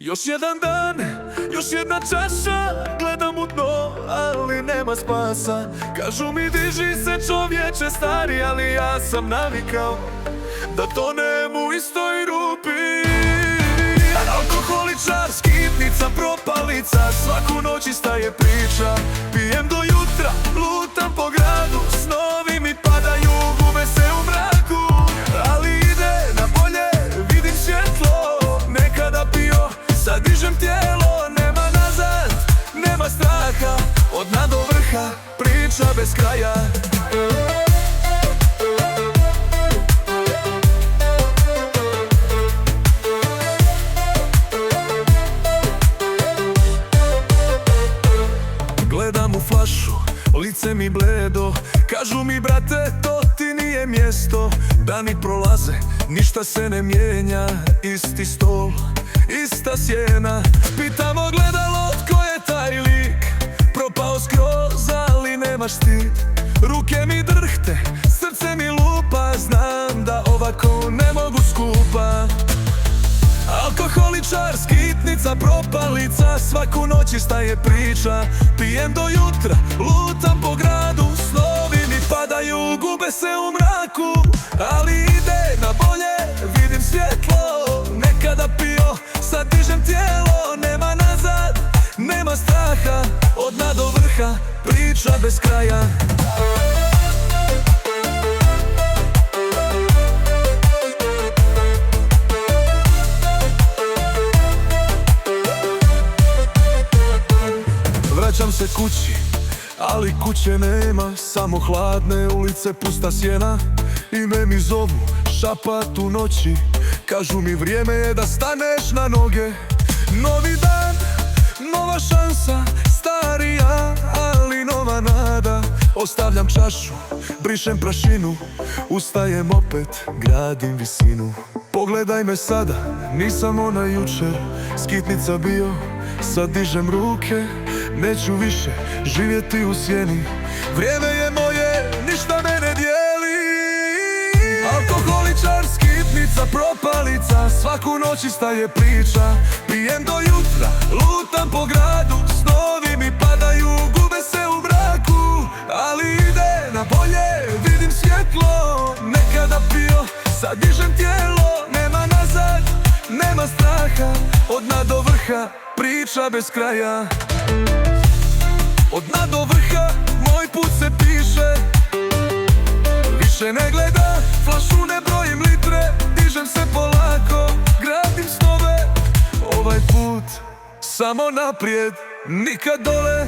Još jedan dan, još jedna čaša, gledam u dno, ali nema spasa. Kažu mi diži se čovječe stari, ali ja sam navikao da tonem u istoj rupi. Alkoholičar, skitnica, propalica, svaku noć ista je priča. Pijem do jutra, lutam po gradu, snovi mi padaju, gube se u mraku. Ali ide na bolje, vidim svjetlo, nekada pio, sad dižem tijelo. Nema nazad, nema straha, od dna do vrha, priča bez kraja. Gledam u flašu, lice mi bledo, kažu mi brate to ti nije mjesto. Dani prolaze, ništa se ne mijenja, isti stol, ista sjena. Pitam ogledalo tko je taj lik, propao skroz ali nemaš stid. Ruke mi drhte, srce mi lupa, znam da ovako ne mogu skupa. Alkoholičar, skitnica, propalica, svaku noć ista je priča. Pijem do jutra, lutam po gradu, snovi mi padaju, gube se u mraku. Ali ide na bolje, vidim svjetlo, nekada pio, sad dižem tijelo. Nema nazad, nema straha, od dna do vrha, priča bez kraja. Vraćam se kući, ali kuće nema, samo hladne ulice, pusta sjena. Ime mi zovu, šapat u noći, kažu mi vrijeme je da staneš na noge. Novi dan, nova šansa, starija, ali nova nada. Ostavljam čašu, brišem prašinu, ustajem opet, gradim visinu. Pogledaj me sada, nisam ona jučer, skitnica bio, sad dižem ruke. Neću više živjeti u sjeni, vrijeme je moje, ništa me ne dijeli. Alkoholičar, skitnica, propalica, svaku noć ista je priča. Pijem do jutra, lutam po gradu, snovi mi padaju, gube se u mraku. Ali ide na bolje, vidim svjetlo, nekada pio, sad dižem tijelo. Nema nazad, nema straha, od dna do vrha, priča bez kraja. Od dna do vrha, moj put se piše, više ne gleda, flašu ne brojim litre, dižem se polako, gradim snove. Ovaj put, samo naprijed, nikad dole.